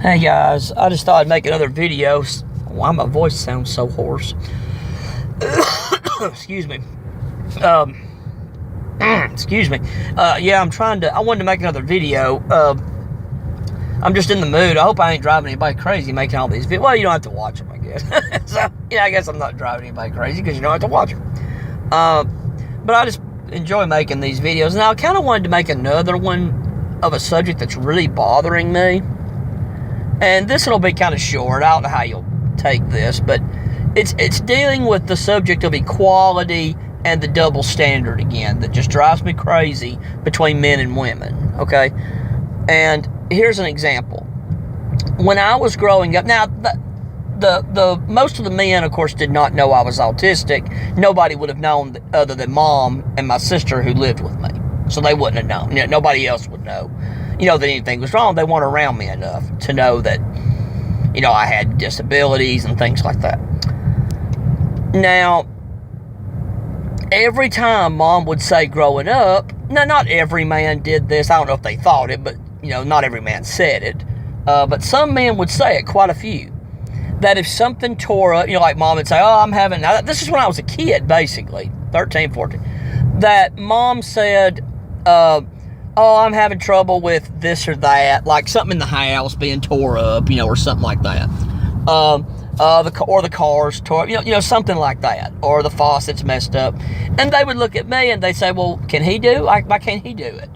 Hey guys, I just thought I'd make another video. Why my voice sounds so hoarse. Excuse me. Excuse me. Yeah, I wanted to make another video. I'm just in the mood. I hope I ain't driving anybody crazy making all these videos. Well, you don't have to watch them, I guess. So, yeah, I guess I'm not driving anybody crazy because you don't have to watch them. But I just enjoy making these videos. Now, I kind of wanted to make another one of a subject that's really bothering me. And this one will be kind of short. I don't know how you'll take this, but it's dealing with the subject of equality and the double standard again that just drives me crazy between men and women, okay? And here's an example. When I was growing up, now the most of the men, of course, did not know I was autistic. Nobody would have known other than Mom and my sister who lived with me. So they wouldn't have known. You know, nobody else would know, that anything was wrong. They weren't around me enough to know that, I had disabilities and things like that. Now, every time Mom would say growing up, now not every man did this. I don't know if they thought it, but, not every man said it. But some men would say it, quite a few. That if something tore up, like Mom would say, now this is when I was a kid, basically, 13, 14. That Mom said, I'm having trouble with this or that, like something in the house being tore up, or something like that. The cars tore up, something like that, or the faucet's messed up. And they would look at me and they'd say, well, why can't he do it?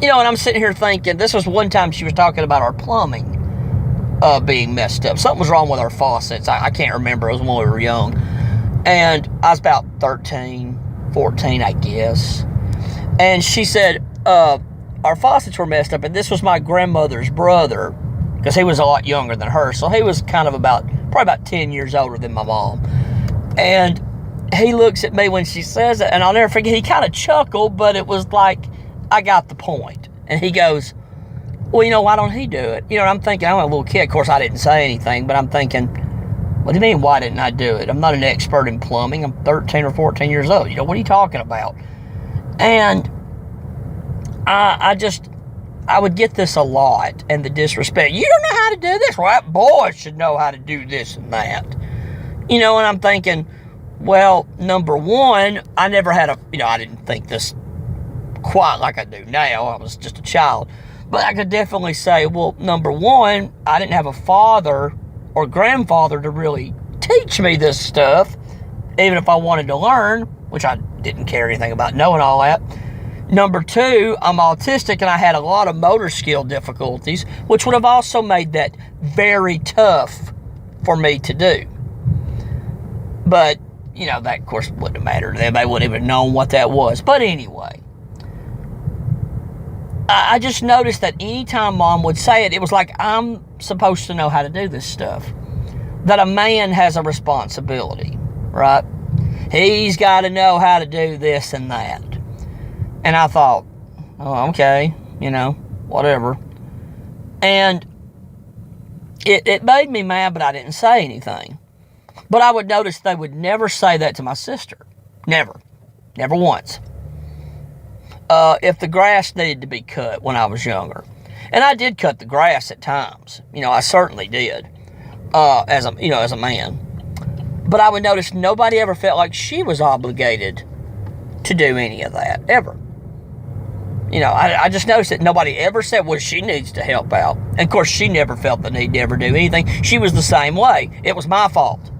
And I'm sitting here thinking, this was one time she was talking about our plumbing being messed up. Something was wrong with our faucets. I can't remember. It was when we were young. And I was about 13, 14, I guess. And she said, our faucets were messed up, and this was my grandmother's brother, because he was a lot younger than her, so he was kind of probably about 10 years older than my mom. And he looks at me when she says it, and I'll never forget, he kind of chuckled, but it was like, I got the point. And he goes, well, why don't he do it? And I'm thinking, I'm a little kid. Of course, I didn't say anything, but I'm thinking, what do you mean, why didn't I do it? I'm not an expert in plumbing. I'm 13 or 14 years old. What are you talking about? And I would get this a lot, and the disrespect. You don't know how to do this? Well, that boy should know how to do this and that. And I'm thinking, well, number one, I never had I didn't think this quite like I do now. I was just a child. But I could definitely say, well, number one, I didn't have a father or grandfather to really teach me this stuff, even if I wanted to learn, which I didn't care anything about knowing all that. Number two, I'm autistic, and I had a lot of motor skill difficulties, which would have also made that very tough for me to do. But, that, of course, wouldn't have mattered to them. They wouldn't even known what that was. But anyway, I just noticed that anytime Mom would say it, it was like I'm supposed to know how to do this stuff. That a man has a responsibility, right? He's got to know how to do this and that. And I thought, oh, okay, whatever. And it made me mad, but I didn't say anything. But I would notice they would never say that to my sister. Never. Never once. If the grass needed to be cut when I was younger. And I did cut the grass at times. I certainly did. As a man. But I would notice nobody ever felt like she was obligated to do any of that, ever. I just noticed that nobody ever said, well, she needs to help out. And, of course, she never felt the need to ever do anything. She was the same way. It was my fault.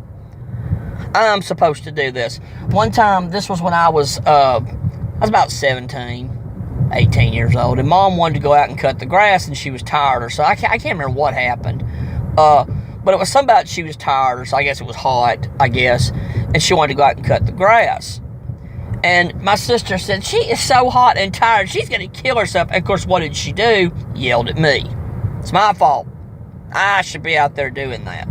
I'm supposed to do this. One time, this was when I was about 17, 18 years old. And Mom wanted to go out and cut the grass, and she was tired or so. I can't remember what happened. But it was something about she was tired, or so I guess it was hot, and she wanted to go out and cut the grass. And my sister said, she is so hot and tired, she's going to kill herself. And of course, what did she do? Yelled at me. It's my fault. I should be out there doing that.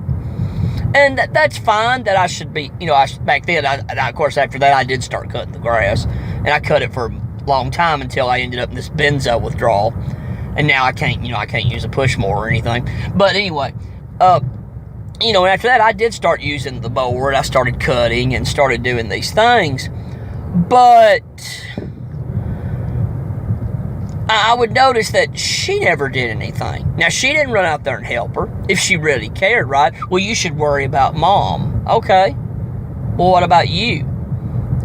And that's fine that I should be, back then, of course, after that, I did start cutting the grass. And I cut it for a long time until I ended up in this benzo withdrawal. And now I can't use a push mower or anything. But anyway, and after that, I did start using the board. I started cutting and started doing these things. But I would notice that she never did anything. Now, she didn't run out there and help her if she really cared, right? Well, you should worry about mom. Okay. Well, what about you?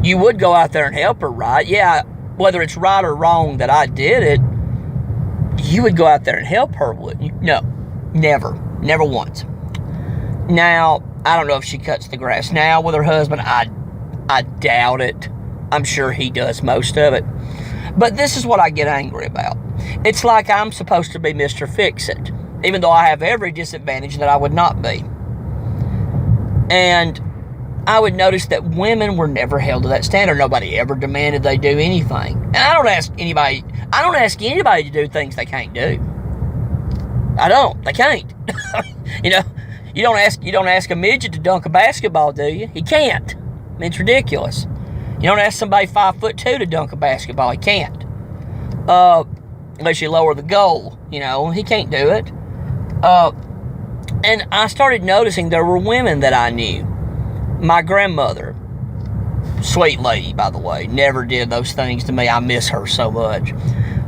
You would go out there and help her, right? Yeah, whether it's right or wrong that I did it, you would go out there and help her, wouldn't you? No, never. Never once. Now, I don't know if she cuts the grass now with her husband. I doubt it. I'm sure he does most of it. But this is what I get angry about. It's like I'm supposed to be Mr. Fix-It, even though I have every disadvantage that I would not be. And I would notice that women were never held to that standard. Nobody ever demanded they do anything. And I don't ask anybody to do things they can't do. I don't. They can't. You know, you don't ask a midget to dunk a basketball, do you? He can't. I mean, it's ridiculous. You don't ask somebody 5'2" to dunk a basketball. He can't. Unless you lower the goal, you know, he can't do it. And I started noticing there were women that I knew. My grandmother, sweet lady, by the way, never did those things to me. I miss her so much.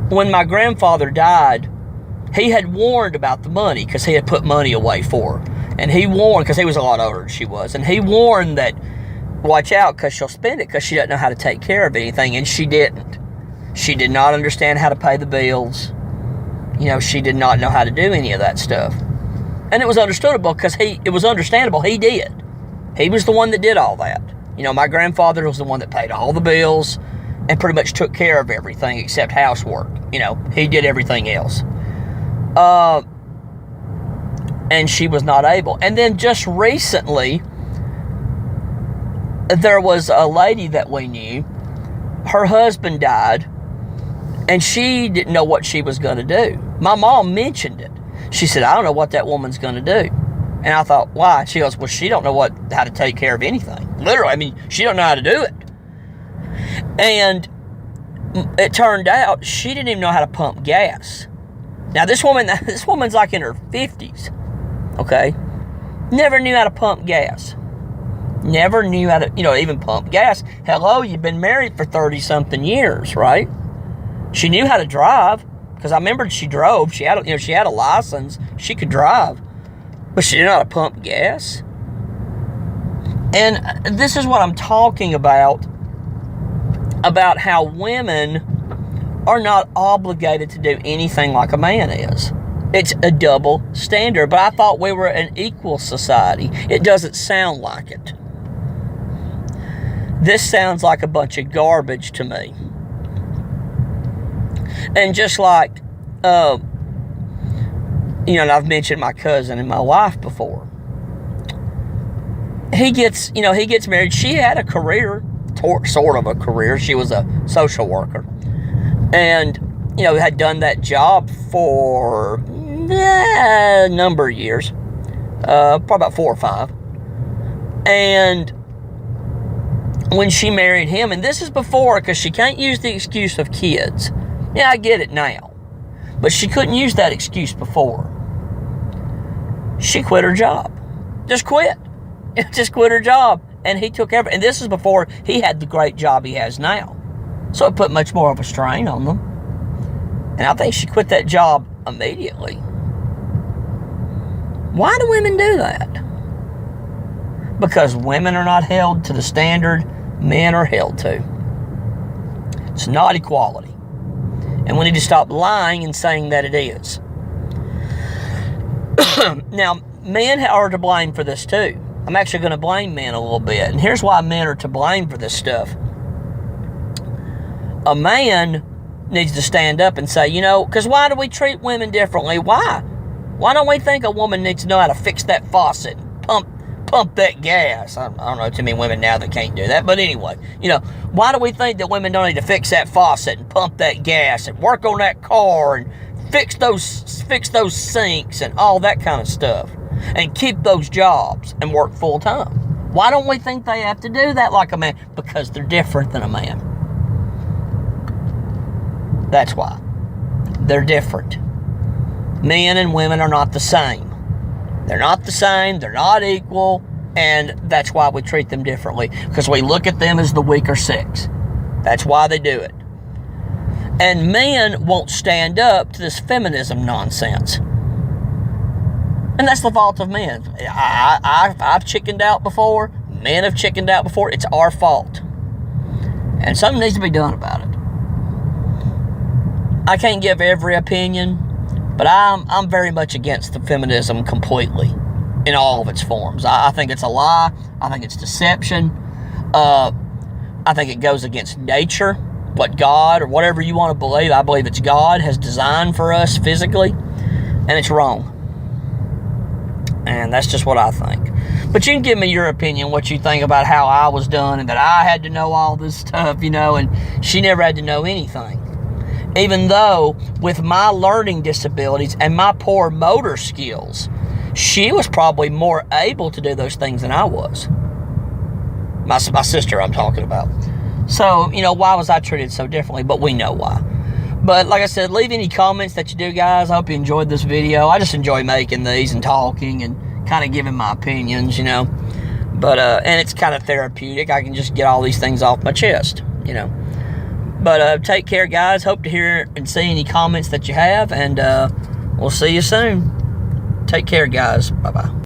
When my grandfather died, he had warned about the money because he had put money away for her. And he warned, because he was a lot older than she was, and he warned that, watch out, because she'll spend it because she doesn't know how to take care of anything, and she didn't. She did not understand how to pay the bills. You know, she did not know how to do any of that stuff. And it was understandable because it was understandable. He did. He was the one that did all that. You know, my grandfather was the one that paid all the bills and pretty much took care of everything except housework. You know, he did everything else. And she was not able. And then just recently, there was a lady that we knew. Her husband died, and she didn't know what she was going to do. My mom mentioned it. She said, I don't know what that woman's going to do. And I thought, why? She goes, well, she don't know how to take care of anything. Literally, I mean, she don't know how to do it. And it turned out she didn't even know how to pump gas. Now, this woman's like in her 50s, okay? Never knew how to pump gas. Never knew how to, even pump gas. Hello, you've been married for 30-something years, right? She knew how to drive, because I remembered she drove. She had a license. She could drive. But she didn't know how to pump gas. And this is what I'm talking about how women are not obligated to do anything like a man is. It's a double standard, but I thought we were an equal society. It doesn't sound like it. This sounds like a bunch of garbage to me. And just like, and I've mentioned my cousin and my wife before. He gets married. She had a career, sort of a career. She was a social worker. And, had done that job for a number of years. Probably about 4 or 5. And when she married him, and this is before, because she can't use the excuse of kids. Yeah, I get it now. But she couldn't use that excuse before. She quit her job. Just quit. Just quit her job. And he took everything. And this is before he had the great job he has now. So it put much more of a strain on them. And I think she quit that job immediately. Why do women do that? Because women are not held to the standard men are held to. It's not equality. And we need to stop lying and saying that it is. Now, men are to blame for this too. I'm actually going to blame men a little bit. And here's why men are to blame for this stuff. A man needs to stand up and say, because why do we treat women differently? Why? Why don't we think a woman needs to know how to fix that faucet, pump that gas? I don't know too many women now that can't do that. But anyway, why do we think that women don't need to fix that faucet and pump that gas and work on that car and fix those sinks and all that kind of stuff and keep those jobs and work full time? Why don't we think they have to do that like a man? Because they're different than a man. That's why. They're different. Men and women are not the same. They're not the same. They're not equal. And that's why we treat them differently. Because we look at them as the weaker sex. That's why they do it. And men won't stand up to this feminism nonsense. And that's the fault of men. I've chickened out before. Men have chickened out before. It's our fault. And something needs to be done about it. I can't give every opinion, but I'm very much against the feminism completely in all of its forms. I think it's a lie. I think it's deception. I think it goes against nature, what God or whatever you want to believe. I believe it's God has designed for us physically, and it's wrong. And that's just what I think. But you can give me your opinion, what you think about how I was done and that I had to know all this stuff, and she never had to know anything. Even though with my learning disabilities and my poor motor skills, she was probably more able to do those things than I was. My sister I'm talking about. So, why was I treated so differently? But we know why. But like I said, leave any comments that you do, guys. I hope you enjoyed this video. I just enjoy making these and talking and kind of giving my opinions, But, and it's kind of therapeutic. I can just get all these things off my chest, But take care, guys. Hope to hear and see any comments that you have. And we'll see you soon. Take care, guys. Bye-bye.